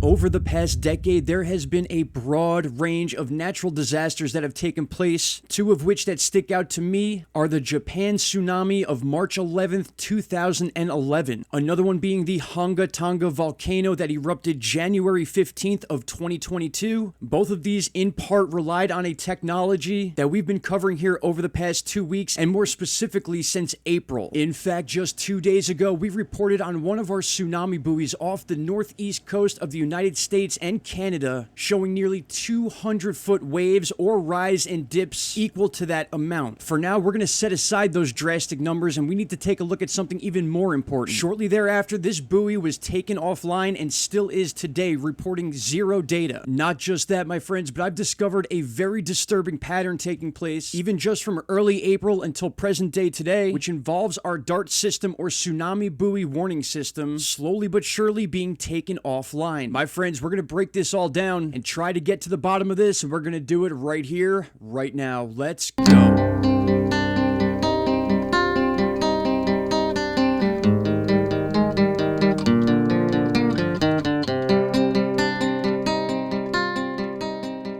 Over the past decade, there has been a broad range of natural disasters that have taken place. Two of which that stick out to me are the Japan tsunami of March 11th, 2011. Another one being the Honga Tonga volcano that erupted January 15th of 2022. Both of these in part relied on a technology that we've been covering here over the past 2 weeks, and more specifically since April. In fact, just 2 days ago, we reported on one of our tsunami buoys off the northeast coast of the United States and Canada, showing nearly 200-foot waves or rise and dips equal to that amount. For now, we're going to set aside those drastic numbers, and we need to take a look at something even more important. Shortly thereafter, this buoy was taken offline and still is today, reporting zero data. Not just that, my friends, but I've discovered a very disturbing pattern taking place, even just from early April until present day today, which involves our DART system or tsunami buoy warning system slowly but surely being taken offline. My friends, we're going to break this all down and try to get to the bottom of this, and we're going to do it right here, right now. Let's go.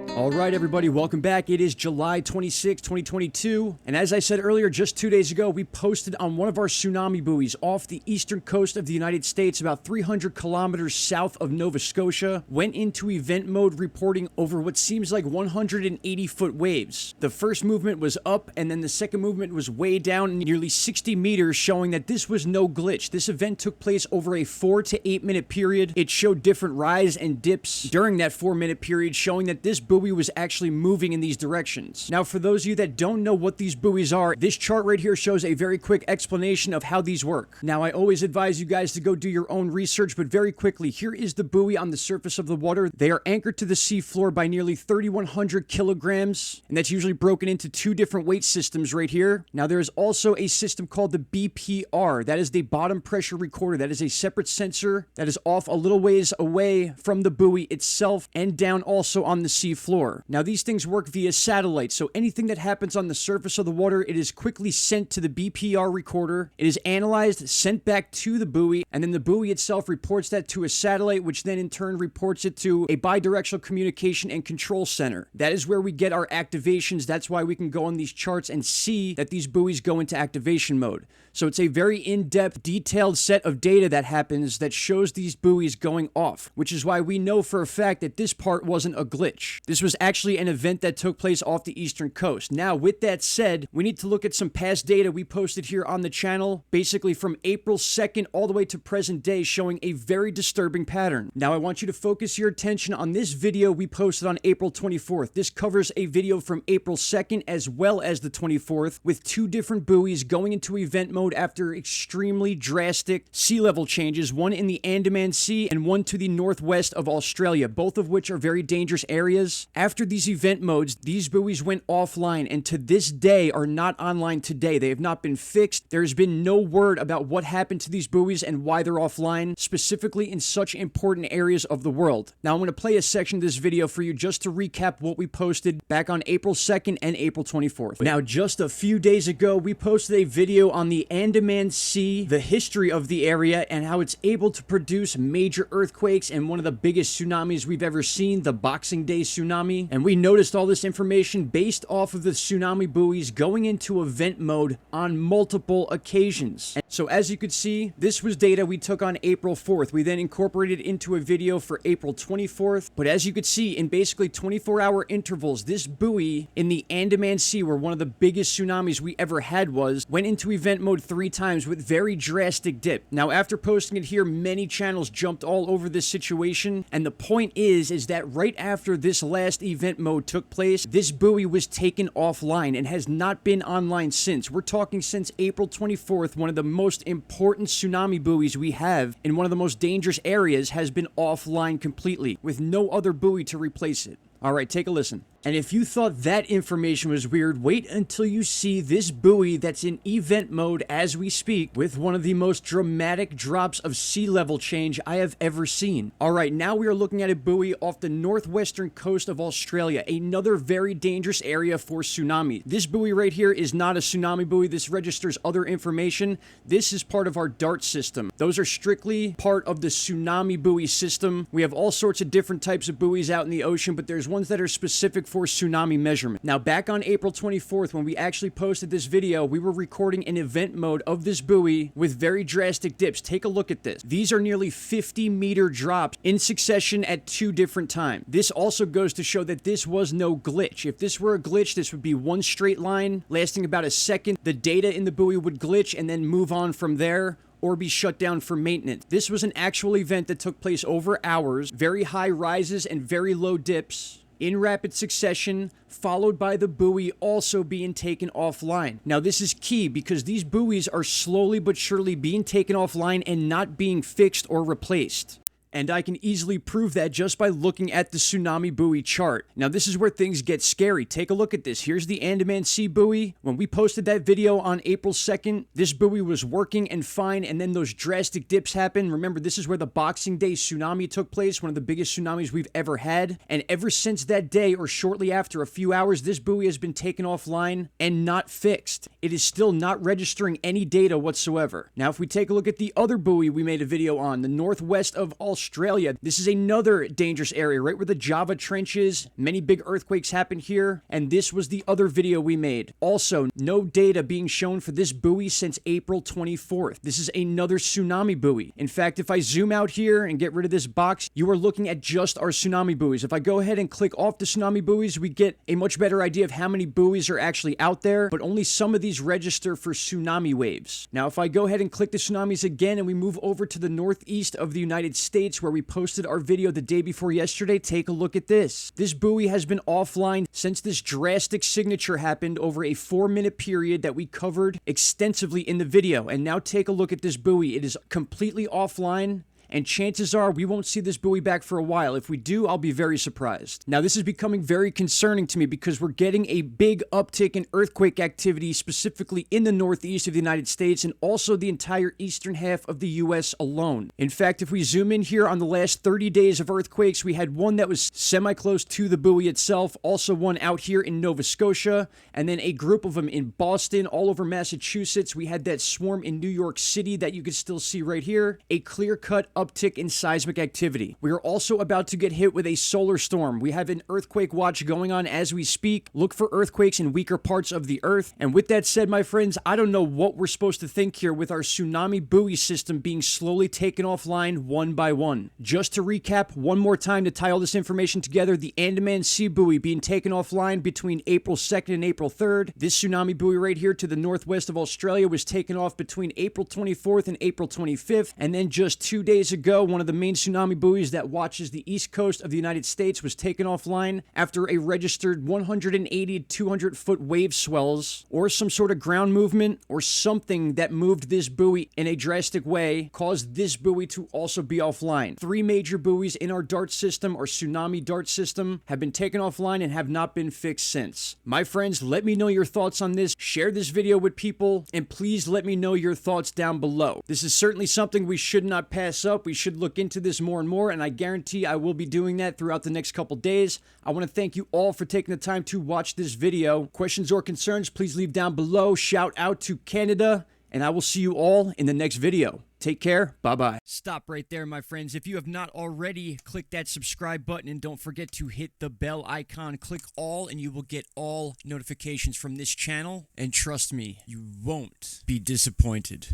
Alright everybody, welcome back. It is July 26, 2022, and as I said earlier, just 2 days ago, we posted on one of our tsunami buoys off the eastern coast of the United States, about 300 kilometers south of Nova Scotia, went into event mode reporting over what seems like 180-foot waves. The first movement was up, and then the second movement was way down, nearly 60 meters, showing that this was no glitch. This event took place over a 4 to 8 minute period. It showed different rise and dips during that 4-minute period, showing that this buoy was actually moving in these directions. Now, for those of you that don't know what these buoys are, this chart right here shows a very quick explanation of how these work. Now, I always advise you guys to go do your own research, but very quickly, here is the buoy on the surface of the water. They are anchored to the seafloor by nearly 3,100 kilograms, and that's usually broken into two different weight systems right here. Now, there is also a system called the BPR. That is the bottom pressure recorder. That is a separate sensor that is off a little ways away from the buoy itself and down also on the seafloor. Now, these things work via satellite, so anything that happens on the surface of the water, it is quickly sent to the BPR recorder. It is analyzed, sent back to the buoy, and then the buoy itself reports that to a satellite, which then in turn reports it to a bidirectional communication and control center. That is where we get our activations. That's why we can go on these charts and see that these buoys go into activation mode. So it's a very in-depth, detailed set of data that happens that shows these buoys going off, which is why we know for a fact that this part wasn't a glitch. This was actually an event that took place off the eastern coast. Now, with that said, we need to look at some past data we posted here on the channel, basically from April 2nd all the way to present day, showing a very disturbing pattern. Now, I want you to focus your attention on this video we posted on April 24th. This covers a video from April 2nd as well as the 24th, with two different buoys going into event mode after extremely drastic sea level changes, one in the Andaman Sea and one to the northwest of Australia, both of which are very dangerous areas. After these event modes, these buoys went offline and to this day are not online today. They have not been fixed. There has been no word about what happened to these buoys and why they're offline, specifically in such important areas of the world. Now, I'm going to play a section of this video for you just to recap what we posted back on April 2nd and April 24th. Now, just a few days ago, we posted a video on the Andaman Sea, the history of the area, and how it's able to produce major earthquakes and one of the biggest tsunamis we've ever seen, the Boxing Day tsunami. And we noticed all this information based off of the tsunami buoys going into event mode on multiple occasions. And so as you could see, this was data we took on April 4th. We then incorporated into a video for April 24th. But as you could see, in basically 24-hour intervals, this buoy in the Andaman Sea, where one of the biggest tsunamis we ever had was, went into event mode 3 times with very drastic dip. Now, after posting it here, many channels jumped all over this situation, and the point is that right after this last event mode took place, this buoy was taken offline and has not been online since. We're talking since April 24th, one of the most important tsunami buoys we have in one of the most dangerous areas has been offline completely, with no other buoy to replace it. All right, take a listen. And if you thought that information was weird, wait until you see this buoy that's in event mode as we speak with one of the most dramatic drops of sea level change I have ever seen. Alright, now we are looking at a buoy off the northwestern coast of Australia, another very dangerous area for tsunami. This buoy right here is not a tsunami buoy. This registers other information. This is part of our DART system. Those are strictly part of the tsunami buoy system. We have all sorts of different types of buoys out in the ocean, but there's ones that are specific for tsunami measurement. Now, back on April 24th, when we actually posted this video, we were recording in event mode of this buoy with very drastic dips. Take a look at this. These are nearly 50-meter drops in succession at 2 different times. This also goes to show that this was no glitch. If this were a glitch, this would be one straight line lasting about a second. The data in the buoy would glitch and then move on from there, or be shut down for maintenance. This was an actual event that took place over hours, very high rises and very low dips in rapid succession, followed by the buoy also being taken offline. Now, this is key because these buoys are slowly but surely being taken offline and not being fixed or replaced. And I can easily prove that just by looking at the tsunami buoy chart. Now, this is where things get scary. Take a look at this. Here's the Andaman Sea buoy. When we posted that video on April 2nd, this buoy was working and fine, and then those drastic dips happened. Remember, this is where the Boxing Day tsunami took place, one of the biggest tsunamis we've ever had. And ever since that day, or shortly after, a few hours, this buoy has been taken offline and not fixed. It is still not registering any data whatsoever. Now, if we take a look at the other buoy we made a video on, the northwest of Australia. This is another dangerous area, right where the Java Trench is. Many big earthquakes happen here, and this was the other video we made. Also, no data being shown for this buoy since April 24th. This is another tsunami buoy. In fact, if I zoom out here and get rid of this box, you are looking at just our tsunami buoys. If I go ahead and click off the tsunami buoys, we get a much better idea of how many buoys are actually out there, but only some of these register for tsunami waves. Now, if I go ahead and click the tsunamis again and we move over to the northeast of the United States, where we posted our video the day before yesterday, take a look at this. This buoy has been offline since this drastic signature happened over a 4-minute period that we covered extensively in the video. And now take a look at this buoy. It is completely offline, and chances are we won't see this buoy back for a while. If we do, I'll be very surprised. Now, this is becoming very concerning to me because we're getting a big uptick in earthquake activity, specifically in the northeast of the United States and also the entire eastern half of the U.S. alone. In fact, if we zoom in here on the last 30 days of earthquakes, we had one that was semi-close to the buoy itself, also one out here in Nova Scotia, and then a group of them in Boston, all over Massachusetts. We had that swarm in New York City that you can still see right here. A clear-cut uptick in seismic activity. We are also about to get hit with a solar storm. We have an earthquake watch going on as we speak. Look for earthquakes in weaker parts of the earth. And with that said, my friends, I don't know what we're supposed to think here with our tsunami buoy system being slowly taken offline one by one. Just to recap one more time to tie all this information together, the Andaman Sea buoy being taken offline between April 2nd and April 3rd. This tsunami buoy right here to the northwest of Australia was taken off between April 24th and April 25th. And then just 2 days ago, one of the main tsunami buoys that watches the east coast of the United States was taken offline after a registered 180 to 200-foot wave swells or some sort of ground movement or something that moved this buoy in a drastic way caused this buoy to also be offline. 3 major buoys in our DART system, or tsunami DART system, have been taken offline and have not been fixed since. My friends, let me know your thoughts on this. Share this video with people, and please let me know your thoughts down below. This is certainly something we should not pass up. We should look into this more and more, and I guarantee I will be doing that throughout the next couple days. I want to thank you all for taking the time to watch this video. Questions or concerns, please leave down below. Shout out to Canada, and I will see you all in the next video. Take care. Bye-bye. Stop right there, my friends. If you have not already, click that subscribe button and don't forget to hit the bell icon. Click all and you will get all notifications from this channel. And trust me, you won't be disappointed.